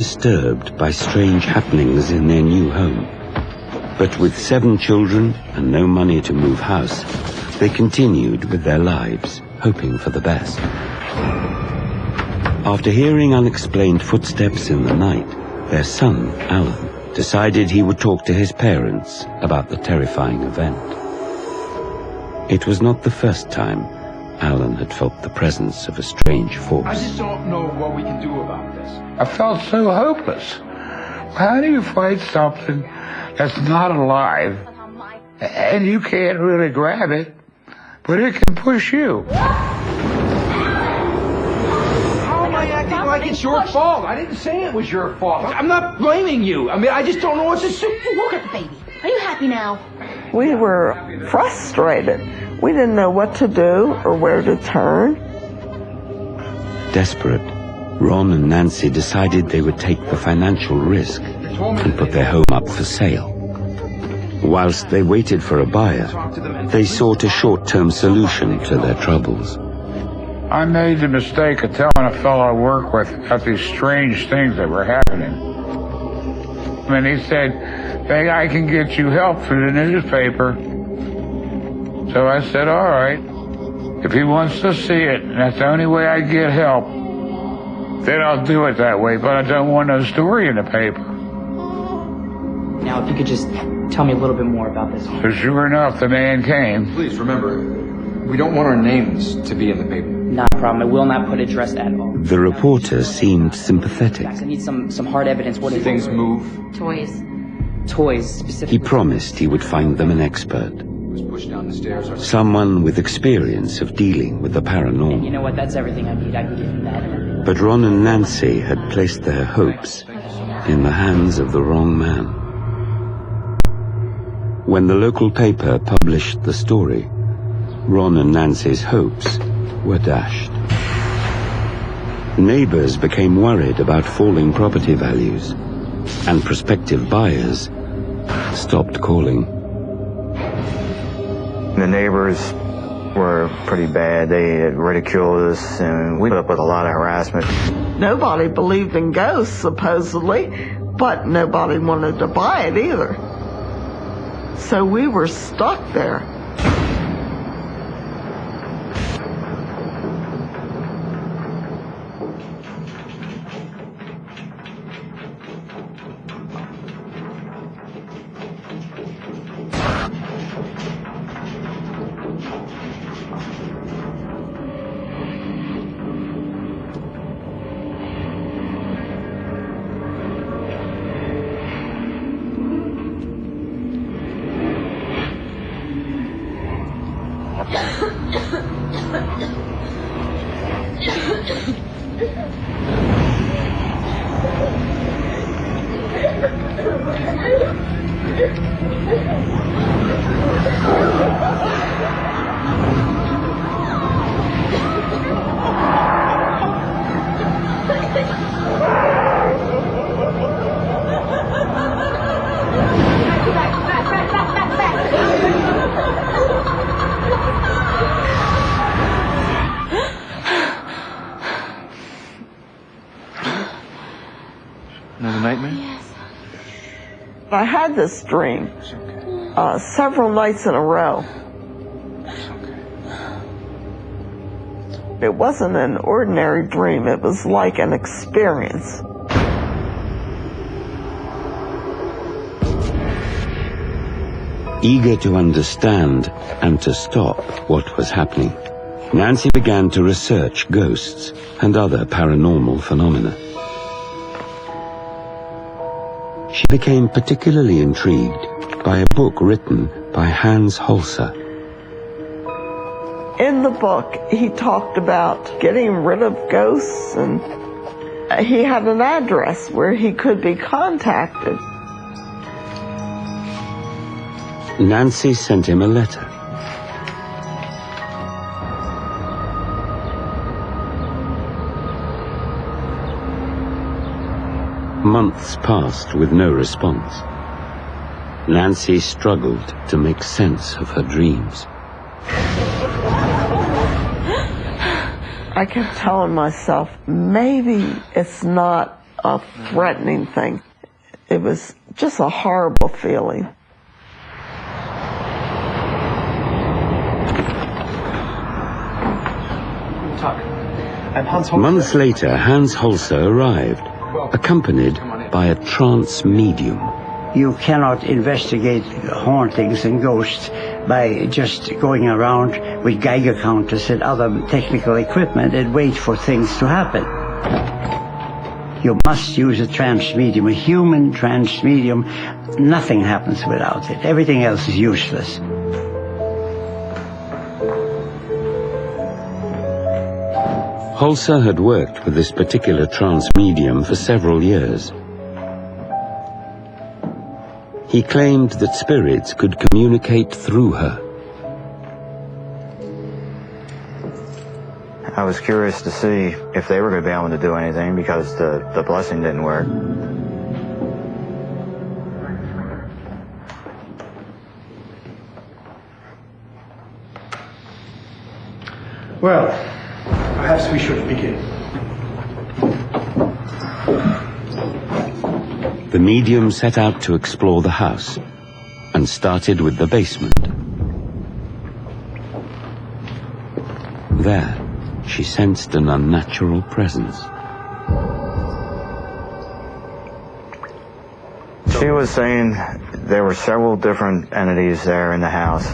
disturbed by strange happenings in their new home. But with 7 children and no money to move house, they continued with their lives, hoping for the best. After hearing unexplained footsteps in the night, their son, Alan, decided he would talk to his parents about the terrifying event. It was not the first time Alan had felt the presence of a strange force. I just don't know what we can do about this. I felt so hopeless. How do you fight something that's not alive and you can't really grab it, but it can push you? How am I acting like it's your fault? I didn't say it was your fault. I'm not blaming you. I mean, I just don't know what to do. Look at the baby. Are you happy now? We were frustrated. We didn't know what to do or where to turn. Desperate, Ron and Nancy decided they would take the financial risk and put their home up for sale. Whilst they waited for a buyer, they sought a short-term solution to their troubles. I made the mistake of telling a fellow I work with about these strange things that were happening. And he said, "Hey, I can get you help through the newspaper." So I said, all right, if he wants to see it, and that's the only way I get help, then I'll do it that way, but I don't want no story in the paper. Now, if you could just tell me a little bit more about this. So sure enough, the man came. Please remember, we don't want our names to be in the paper. Not a problem. I will not put address at all. The reporter seemed sympathetic. I need some hard evidence. What Things move. Toys. Toys, specifically. He promised he would find them an expert. Was pushed down the stairs. Someone with experience of dealing with the paranormal. You know what? That's everything I need. I can give him that. But Ron and Nancy had placed their hopes in the hands of the wrong man. When the local paper published the story, Ron and Nancy's hopes were dashed. Neighbors became worried about falling property values, and prospective buyers stopped calling. The neighbors were pretty bad. They ridiculed us, and we put up with a lot of harassment. Nobody believed in ghosts, supposedly, but nobody wanted to buy it either. So we were stuck there. Another nightmare? Yes. I had this dream several nights in a row. It wasn't an ordinary dream. It was like an experience. Eager to understand and to stop what was happening, Nancy began to research ghosts and other paranormal phenomena. She became particularly intrigued by a book written by Hans Holzer. In the book, he talked about getting rid of ghosts, and he had an address where he could be contacted. Nancy sent him a letter. Months passed with no response. Nancy struggled to make sense of her dreams. I kept telling myself, maybe it's not a threatening thing. It was just a horrible feeling. Months later, Hans Holzer arrived, accompanied by a trance medium. You cannot investigate hauntings and ghosts by just going around with Geiger counters and other technical equipment and wait for things to happen. You must use a trance medium, a human trance medium. Nothing happens without it. Everything else is useless. Holzer had worked with this particular trance medium for several years. He claimed that spirits could communicate through her. I was curious to see if they were going to be able to do anything because the blessing didn't work. Well, perhaps we should begin. The medium set out to explore the house and started with the basement. There, she sensed an unnatural presence. She was saying there were several different entities there in the house,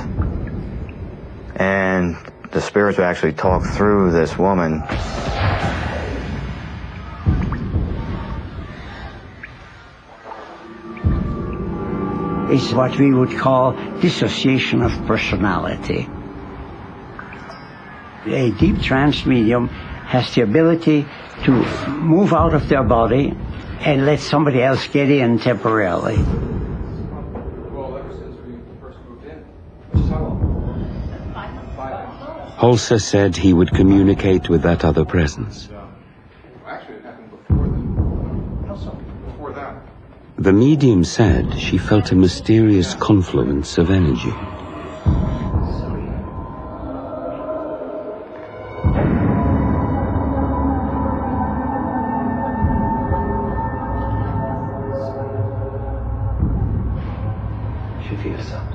and the spirits would actually talk through this woman. It's what we would call dissociation of personality. A deep trance medium has the ability to move out of their body and let somebody else get in temporarily. Well, ever since we first moved in, just how long? Holzer said he would communicate with that other presence. Actually, it happened before then. How so? Before that. The medium said she felt a mysterious confluence of energy. She feels something.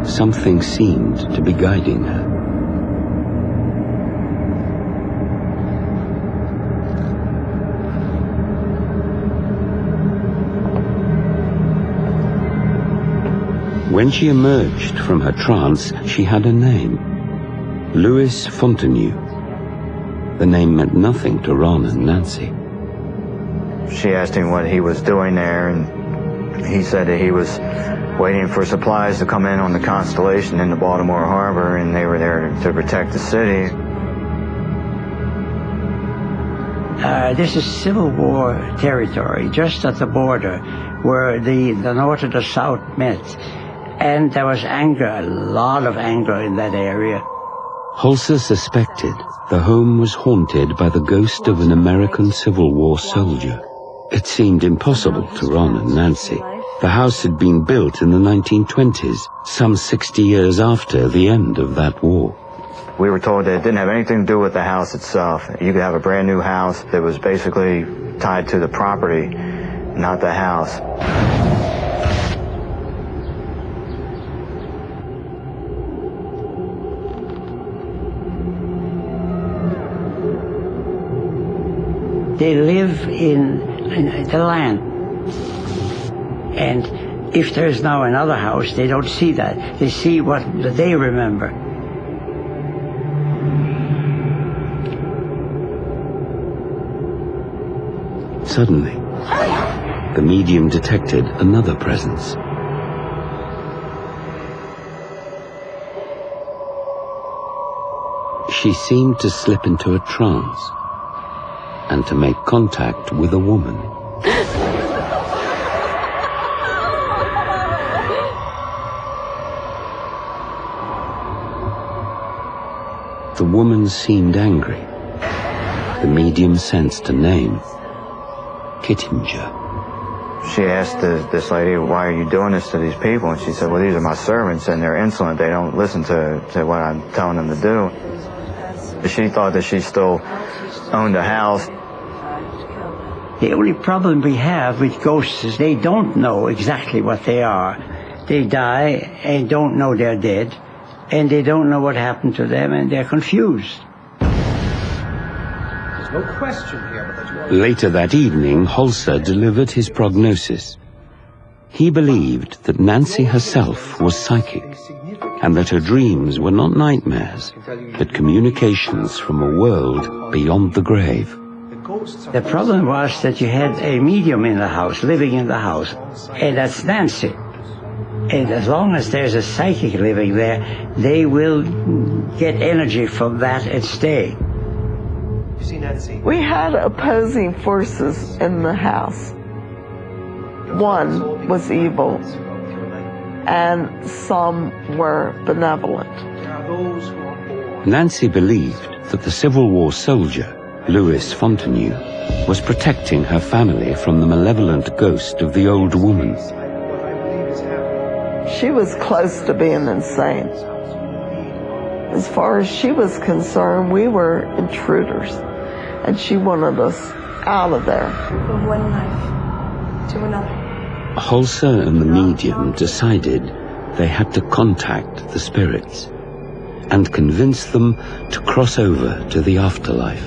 Something seemed to be guiding her. When she emerged from her trance, she had a name. Louis Fontenue. The name meant nothing to Ron and Nancy. She asked him what he was doing there, and he said that he was waiting for supplies to come in on the Constellation in the Baltimore Harbor, and they were there to protect the city. This is Civil War territory, just at the border, where the North and the South met. And there was anger, a lot of anger in that area. Holzer suspected the home was haunted by the ghost of an American Civil War soldier. It seemed impossible to Ron and Nancy. The house had been built in the 1920s, some 60 years after the end of that war. We were told that it didn't have anything to do with the house itself. You could have a brand new house that was basically tied to the property, not the house. They live in the land. And if there's now another house, they don't see that. They see what they remember. Suddenly, the medium detected another presence. she seemed to slip into a trance and to make contact with a woman. The woman seemed angry. The medium sensed a name, Kittinger. She asked this lady, why are you doing this to these people? And she said, well, these are my servants, and they're insolent. They don't listen to what I'm telling them to do. She thought that she still owned the house. The only problem we have with ghosts is they don't know exactly what they are. They die and don't know they're dead, and they don't know what happened to them, and they're confused. There's no question here, but there's no... Later that evening, Holzer delivered his prognosis. He believed that Nancy herself was psychic, and that her dreams were not nightmares, but communications from a world beyond the grave. The problem was that you had a medium in the house, living in the house, and that's Nancy. And as long as there's a psychic living there, they will get energy from that and stay. We had opposing forces in the house. One was evil, and some were benevolent. Nancy believed that the Civil War soldier, Louis Fontenue, was protecting her family from the malevolent ghost of the old woman. She was close to being insane. As far as she was concerned, we were intruders, and she wanted us out of there. From one life to another. Holzer and the medium decided they had to contact the spirits and convince them to cross over to the afterlife.